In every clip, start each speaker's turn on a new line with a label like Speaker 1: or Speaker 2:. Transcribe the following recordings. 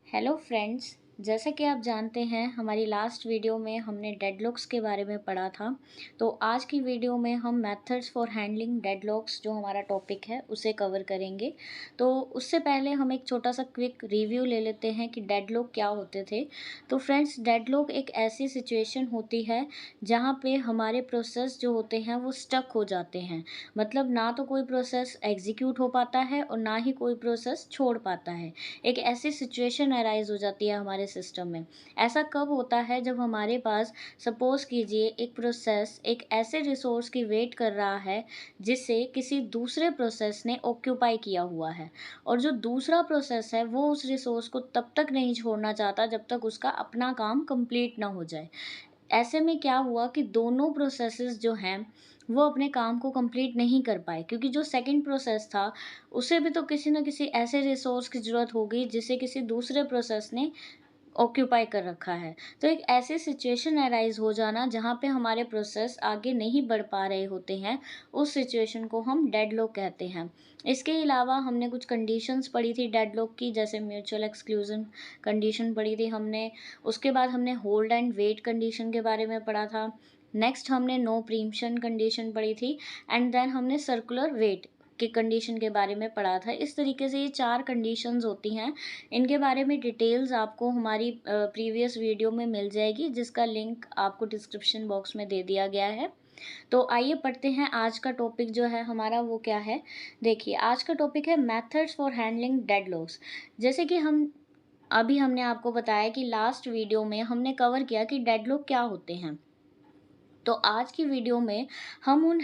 Speaker 1: Hello friends. जैसा कि आप जानते हैं हमारी लास्ट वीडियो में हमने डेडलॉक्स के बारे में पढ़ा था। तो आज की वीडियो में हम मेथड्स फॉर हैंडलिंग डेडलॉक्स जो हमारा टॉपिक है उसे कवर करेंगे। तो उससे पहले हम एक छोटा सा क्विक रिव्यू ले लेते हैं कि डेडलॉक क्या होते थे। तो फ्रेंड्स, डेडलॉक एक ऐसी सिचुएशन होती है जहाँ पे हमारे प्रोसेस जो होते हैं वो स्टक हो जाते हैं। मतलब ना तो कोई प्रोसेस एग्जीक्यूट हो पाता है और ना ही कोई प्रोसेस छोड़ पाता है। एक ऐसी सिचुएशन अराइज हो जाती है हमारे सिस्टम में। ऐसा कब होता है? जब हमारे पास सपोज कीजिए एक प्रोसेस एक ऐसे रिसोर्स की वेट कर रहा है जिसे किसी दूसरे प्रोसेस ने ऑक्यूपाई किया हुआ है, और जो दूसरा प्रोसेस है वो उस रिसोर्स को तब तक नहीं छोड़ना चाहता जब तक उसका अपना काम कंप्लीट ना हो जाए। ऐसे में क्या हुआ कि दोनों प्रोसेसेस जो हैं वो अपने काम को कंप्लीट नहीं कर पाए, क्योंकि जो सेकंड प्रोसेस था उसे भी तो किसी न किसी ऐसे रिसोर्स की ज़रूरत होगी जिसे किसी दूसरे प्रोसेस ने ऑक्यूपाई कर रखा है। तो एक ऐसी सिचुएशन अराइज हो जाना जहाँ पे हमारे प्रोसेस आगे नहीं बढ़ पा रहे होते हैं, उस सिचुएशन को हम डेडलॉक कहते हैं। इसके अलावा हमने कुछ कंडीशंस पढ़ी थी डेडलॉक की, जैसे म्यूचुअल एक्सक्लूजन कंडीशन पढ़ी थी हमने। उसके बाद हमने होल्ड एंड वेट कंडीशन के बारे में पढ़ा था। नेक्स्ट हमने नो प्रीम्पशन कंडीशन पढ़ी थी। एंड देन हमने सर्कुलर वेट के कंडीशन के बारे में पढ़ा था। इस तरीके से ये 4 कंडीशंस होती हैं। इनके बारे में डिटेल्स आपको हमारी प्रीवियस वीडियो में मिल जाएगी, जिसका लिंक आपको डिस्क्रिप्शन बॉक्स में दे दिया गया है। तो आइए पढ़ते हैं आज का टॉपिक जो है हमारा वो क्या है। देखिए, आज का टॉपिक है मेथड्स फॉर हैंडलिंग डेडलॉक्स। जैसे कि हमने आपको बताया कि लास्ट वीडियो में हमने कवर किया कि डेडलॉक क्या होते हैं। तो आज की वीडियो में हम उन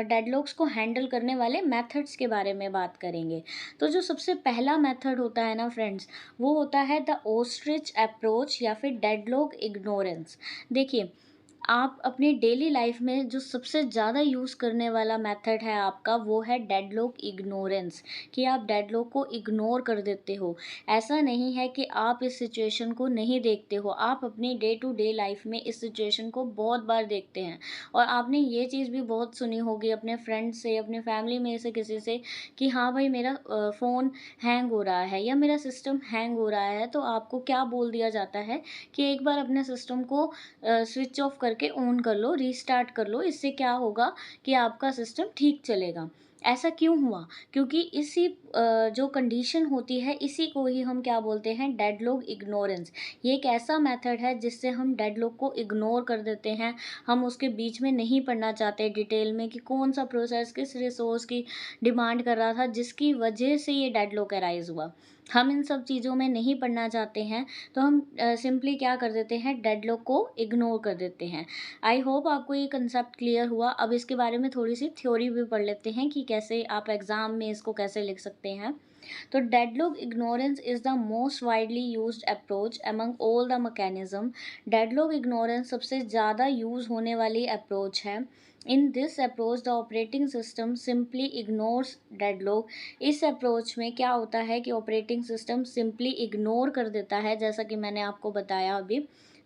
Speaker 1: डेडलॉक्स को हैंडल करने वाले मेथड्स के बारे में बात करेंगे। तो जो सबसे पहला मेथड होता है ना फ्रेंड्स, वो होता है द ओस्ट्रिच अप्रोच या फिर डेडलॉक इग्नोरेंस। देखिए, आप अपनी डेली लाइफ में जो सबसे ज़्यादा यूज़ करने वाला मेथड है आपका, वो है डेडलॉक इग्नोरेंस, कि आप डेडलॉक को इग्नोर कर देते हो। ऐसा नहीं है कि आप इस सिचुएशन को नहीं देखते हो, आप अपनी डे टू डे लाइफ में इस सिचुएशन को बहुत बार देखते हैं। और आपने ये चीज़ भी बहुत सुनी होगी अपने फ्रेंड से, अपने फैमिली में से किसी से, कि हाँ भाई, मेरा फ़ोन हैंग हो रहा है या मेरा सिस्टम हैंग हो रहा है। तो आपको क्या बोल दिया जाता है कि एक बार अपने सिस्टम को स्विच ऑफ करके ऑन कर लो, रीस्टार्ट कर लो। इससे क्या होगा कि आपका सिस्टम ठीक चलेगा। ऐसा क्यों हुआ? क्योंकि जो कंडीशन होती है इसी को ही हम क्या बोलते हैं, डेडलॉक इग्नोरेंस। ये एक ऐसा मेथड है जिससे हम डेडलॉक को इग्नोर कर देते हैं। हम उसके बीच में नहीं पढ़ना चाहते डिटेल में कि कौन सा प्रोसेस किस रिसोर्स की डिमांड कर रहा था जिसकी वजह से ये डेडलॉक अराइज हुआ। हम इन सब चीज़ों में नहीं पढ़ना चाहते हैं। तो हम सिंपली क्या कर देते हैं, डेडलॉक को इग्नोर कर देते हैं। आई होप आपको ये कंसेप्ट क्लियर हुआ। अब इसके बारे में थोड़ी सी थ्योरी भी पढ़ लेते हैं कि कैसे आप एग्जाम में इसको कैसे लिख सकते हैं। तो deadlock ignorance is the most widely used approach among all the mechanism. Deadlock ignorance सबसे ज़्यादा यूज होने वाली अप्रोच है। In this approach the operating system simply ignores deadlock. इस अप्रोच में क्या होता है कि ऑपरेटिंग सिस्टम सिंपली इग्नोर कर देता है, जैसा कि मैंने आपको बताया अभी।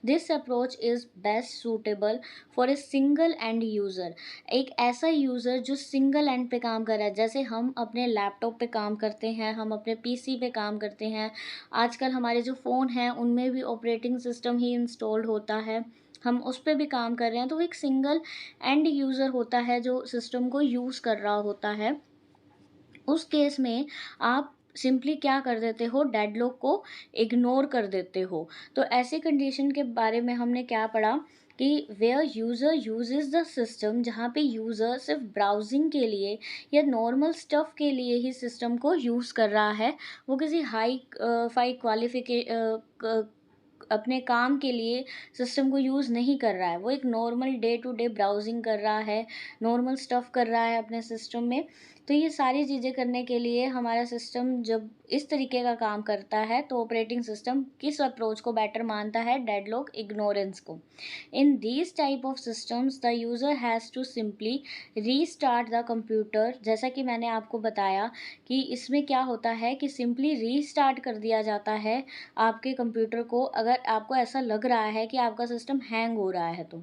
Speaker 1: This approach is best suitable for a single end user. एक ऐसा यूज़र जो सिंगल एंड पे काम कर रहा है, जैसे हम अपने लैपटॉप पे काम करते हैं, हम अपने पीसी पे काम करते हैं। आजकल हमारे जो फ़ोन हैं उनमें भी ऑपरेटिंग सिस्टम ही इंस्टॉल्ड होता है, हम उस पे भी काम कर रहे हैं। तो एक सिंगल एंड यूज़र होता है जो सिस्टम को यूज़ कर रहा होता है। उस केस में आप सिंपली क्या कर देते हो, डेडलॉक को इग्नोर कर देते हो। तो ऐसी कंडीशन के बारे में हमने क्या पढ़ा कि where user uses the system, जहाँ पे यूज़र सिर्फ ब्राउजिंग के लिए या नॉर्मल स्टफ़ के लिए ही सिस्टम को यूज़ कर रहा है। वो किसी हाई फाई अपने काम के लिए सिस्टम को यूज़ नहीं कर रहा है। वो एक normal day to day browsing कर रहा है, नॉर्मल स्टफ़ कर रहा है अपने सिस्टम में। तो ये सारी चीज़ें करने के लिए हमारा सिस्टम जब इस तरीके का काम करता है, तो ऑपरेटिंग सिस्टम किस अप्रोच को बेटर मानता है, डेडलॉक इग्नोरेंस को। In these type of systems the user has to simply restart the computer. जैसा कि मैंने आपको बताया कि इसमें क्या होता है कि सिंपली रीस्टार्ट कर दिया जाता है आपके कंप्यूटर को, अगर आपको ऐसा लग रहा है कि आपका सिस्टम हैंग हो रहा है तो।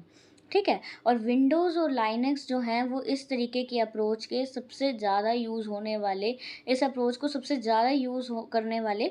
Speaker 1: ठीक है। और विंडोज़ और लाइनक्स जो हैं वो इस तरीके की अप्रोच के सबसे ज़्यादा यूज़ होने वाले, इस अप्रोच को सबसे ज़्यादा यूज़ करने वाले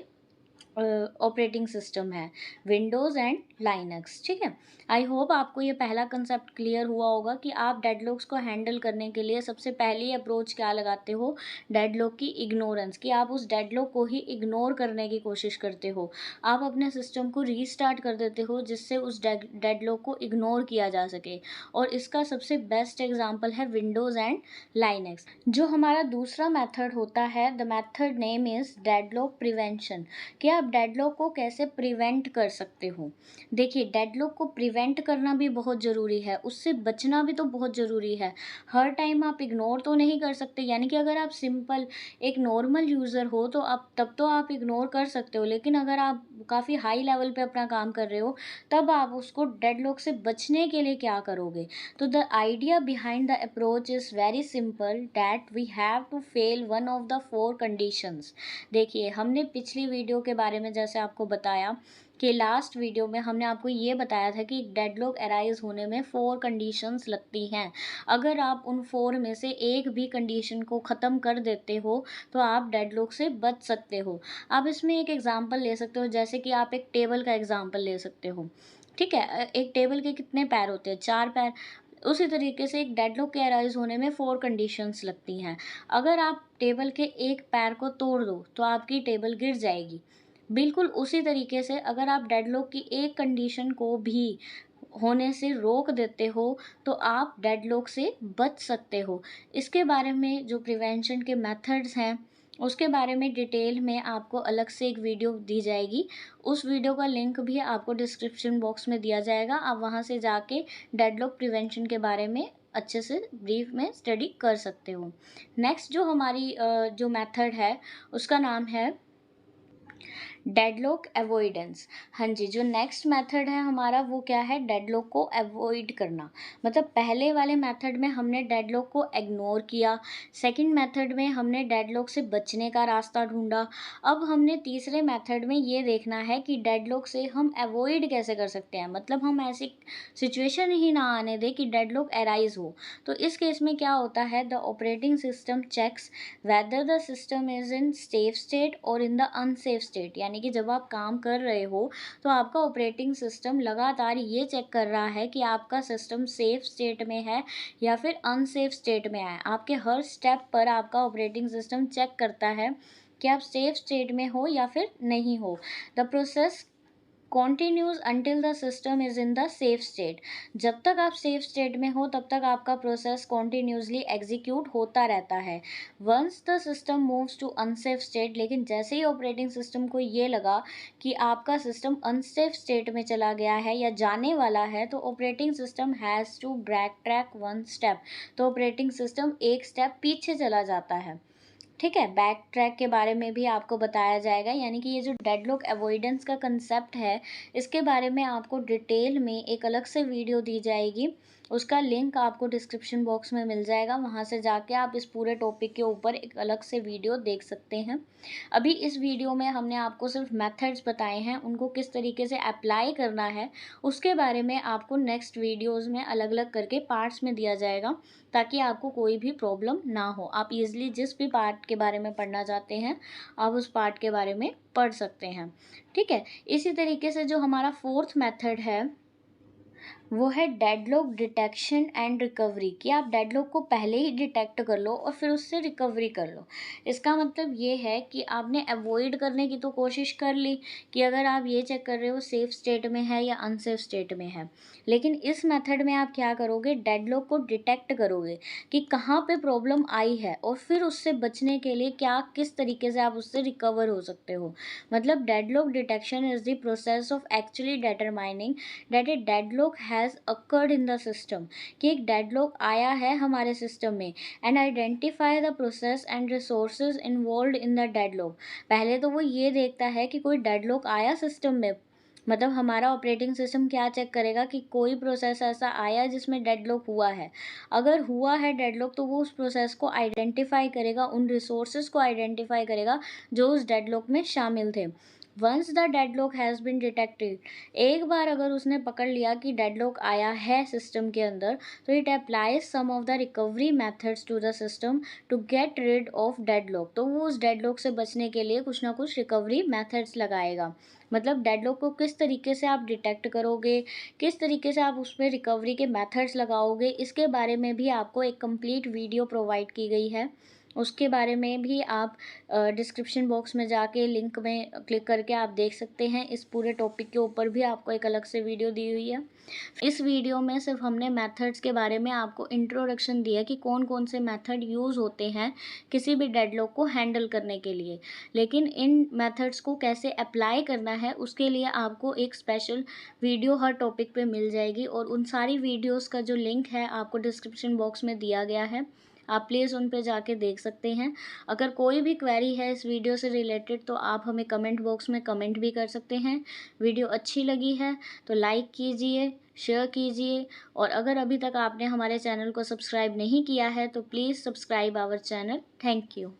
Speaker 1: ऑपरेटिंग सिस्टम है, विंडोज़ एंड लाइनक्स। ठीक है, आई होप आपको ये पहला कंसेप्ट क्लियर हुआ होगा कि आप डेडलॉक्स को हैंडल करने के लिए सबसे पहली अप्रोच क्या लगाते हो, डेडलॉक की इग्नोरेंस, कि आप उस डेडलॉक को ही इग्नोर करने की कोशिश करते हो। आप अपने सिस्टम को रीस्टार्ट कर देते हो जिससे उस डेडलॉक को इग्नोर किया जा सके, और इसका सबसे बेस्ट एग्जाम्पल है विंडोज़ एंड लाइनक्स। जो हमारा दूसरा मेथड होता है, the method name is deadlock prevention, कि आप डेडलॉक को कैसे प्रिवेंट कर सकते हो। देखिए, डेडलॉक को प्रिवेंट करना भी बहुत ज़रूरी है, उससे बचना भी तो बहुत ज़रूरी है। हर टाइम आप इग्नोर तो नहीं कर सकते, यानी कि अगर आप सिंपल एक नॉर्मल यूज़र हो तो आप इग्नोर कर सकते हो, लेकिन अगर आप काफ़ी हाई लेवल पे अपना काम कर रहे हो तब आप उसको डेडलॉक से बचने के लिए क्या करोगे। तो the idea behind the approach is very simple, that we have to fail one of the 4 conditions. देखिए, हमने पिछली वीडियो के बारे में जैसे आपको बताया कि लास्ट वीडियो में हमने आपको ये बताया था कि डेडलॉक अराइज होने में 4 कंडीशंस लगती हैं। अगर आप उन 4 में से एक भी कंडीशन को ख़त्म कर देते हो तो आप डेडलॉक से बच सकते हो। आप इसमें एक एग्जांपल ले सकते हो, जैसे कि आप एक टेबल का एग्जांपल ले सकते हो। ठीक है, एक टेबल के कितने पैर होते हैं, 4 पैर। उसी तरीके से एक डेडलॉक के अराइज होने में 4 कंडीशंस लगती हैं। अगर आप टेबल के एक पैर को तोड़ दो तो आपकी टेबल गिर जाएगी। बिल्कुल उसी तरीके से अगर आप डेडलॉक की एक कंडीशन को भी होने से रोक देते हो तो आप डेडलॉक से बच सकते हो। इसके बारे में जो प्रिवेंशन के मेथड्स हैं उसके बारे में डिटेल में आपको अलग से एक वीडियो दी जाएगी। उस वीडियो का लिंक भी आपको डिस्क्रिप्शन बॉक्स में दिया जाएगा, आप वहाँ से जाके डेडलॉक प्रिवेंशन के बारे में अच्छे से ब्रीफ में स्टडी कर सकते हो। नेक्स्ट जो हमारी जो मेथड है उसका नाम है डेडलॉक अवॉइडेंस। हाँ जी, जो नेक्स्ट मेथड है हमारा वो क्या है, डेडलॉक को अवॉइड करना। मतलब पहले वाले मेथड में हमने डेडलॉक को इग्नोर किया, सेकंड मेथड में हमने डेडलॉक से बचने का रास्ता ढूंढा। अब हमने तीसरे मेथड में ये देखना है कि डेडलॉक से हम अवॉइड कैसे कर सकते हैं, मतलब हम ऐसी सिचुएशन ही ना आने दें कि डेडलॉक अराइज हो। तो इस केस में क्या होता है, the operating system checks whether the system is in safe state और इन द अनसेफ स्टेट। यानी कि जब आप काम कर रहे हो तो आपका ऑपरेटिंग सिस्टम लगातार ये चेक कर रहा है कि आपका सिस्टम सेफ स्टेट में है या फिर अनसेफ स्टेट में है। आपके हर स्टेप पर आपका ऑपरेटिंग सिस्टम चेक करता है कि आप सेफ स्टेट में हो या फिर नहीं हो। The process continues until the system is in the safe state। जब तक आप सेफ स्टेट में हो तब तक आपका प्रोसेस कॉन्टीन्यूसली एग्जीक्यूट होता रहता है। Once the system moves to unsafe state, लेकिन जैसे ही ऑपरेटिंग सिस्टम को ये लगा कि आपका सिस्टम अनसेफ स्टेट में चला गया है या जाने वाला है तो operating system has to backtrack one step. तो ऑपरेटिंग सिस्टम एक स्टेप पीछे चला जाता है। ठीक है, बैक ट्रैक के बारे में भी आपको बताया जाएगा, यानी कि ये जो डेडलॉक अवॉइडेंस का कंसेप्ट है इसके बारे में आपको डिटेल में एक अलग से वीडियो दी जाएगी। उसका लिंक आपको डिस्क्रिप्शन बॉक्स में मिल जाएगा, वहाँ से जाके आप इस पूरे टॉपिक के ऊपर एक अलग से वीडियो देख सकते हैं। अभी इस वीडियो में हमने आपको सिर्फ मेथड्स बताए हैं, उनको किस तरीके से अप्लाई करना है उसके बारे में आपको नेक्स्ट वीडियोज़ में अलग अलग करके पार्ट्स में दिया जाएगा, ताकि आपको कोई भी प्रॉब्लम ना हो। आप इजीली जिस भी पार्ट के बारे में पढ़ना चाहते हैं आप उस पार्ट के बारे में पढ़ सकते हैं। ठीक है, इसी तरीके से जो हमारा फोर्थ मेथड है वो है डेडलॉक डिटेक्शन एंड रिकवरी, कि आप डेडलॉक को पहले ही डिटेक्ट कर लो और फिर उससे रिकवरी कर लो। इसका मतलब ये है कि आपने अवॉइड करने की तो कोशिश कर ली कि अगर आप ये चेक कर रहे हो सेफ स्टेट में है या अनसेफ स्टेट में है, लेकिन इस मेथड में आप क्या करोगे, डेडलॉक को डिटेक्ट करोगे कि कहाँ पे प्रॉब्लम आई है और फिर उससे बचने के लिए क्या किस तरीके से आप उससे रिकवर हो सकते हो। मतलब deadlock detection is the process of actually determining that A deadlock has occurred in the system, कि एक डेडलॉक आया है हमारे सिस्टम में, and identify the process and resources involve in the deadlock. पहले तो वो ये देखता है कि कोई डेडलॉक आया सिस्टम में, मतलब हमारा ऑपरेटिंग सिस्टम क्या चेक करेगा कि कोई प्रोसेस ऐसा आया जिसमें डेडलॉक हुआ है। अगर हुआ है डेडलॉक तो वो उस प्रोसेस को आइडेंटिफाई करेगा, उन रिसोर्सेज को आइडेंटिफाई करेगा जो उस डेडलॉक में शामिल थे। Once the deadlock has been detected, एक बार अगर उसने पकड़ लिया कि डेडलॉक आया है सिस्टम के अंदर, तो it applies some of the recovery methods to the system to get rid of deadlock. तो वो उस डेडलॉक से बचने के लिए कुछ ना कुछ रिकवरी मेथड्स लगाएगा। मतलब डेडलॉक को किस तरीके से आप डिटेक्ट करोगे, किस तरीके से आप उस पर रिकवरी के मेथड्स लगाओगे, इसके बारे में भी आपको एक कंप्लीट वीडियो प्रोवाइड की गई है। उसके बारे में भी आप डिस्क्रिप्शन बॉक्स में जाके लिंक में क्लिक करके आप देख सकते हैं। इस पूरे टॉपिक के ऊपर भी आपको एक अलग से वीडियो दी हुई है। इस वीडियो में सिर्फ हमने मेथड्स के बारे में आपको इंट्रोडक्शन दिया कि कौन कौन से मेथड यूज़ होते हैं किसी भी डेडलॉक को हैंडल करने के लिए, लेकिन इन मेथड्स को कैसे अप्लाई करना है उसके लिए आपको एक स्पेशल वीडियो हर टॉपिक पे मिल जाएगी, और उन सारी वीडियोस का जो लिंक है आपको डिस्क्रिप्शन बॉक्स में दिया गया है। आप प्लीज़ उन पे जाके देख सकते हैं। अगर कोई भी क्वेरी है इस वीडियो से रिलेटेड तो आप हमें कमेंट बॉक्स में कमेंट भी कर सकते हैं। वीडियो अच्छी लगी है तो लाइक कीजिए, शेयर कीजिए, और अगर अभी तक आपने हमारे चैनल को सब्सक्राइब नहीं किया है तो please subscribe our channel. Thank you.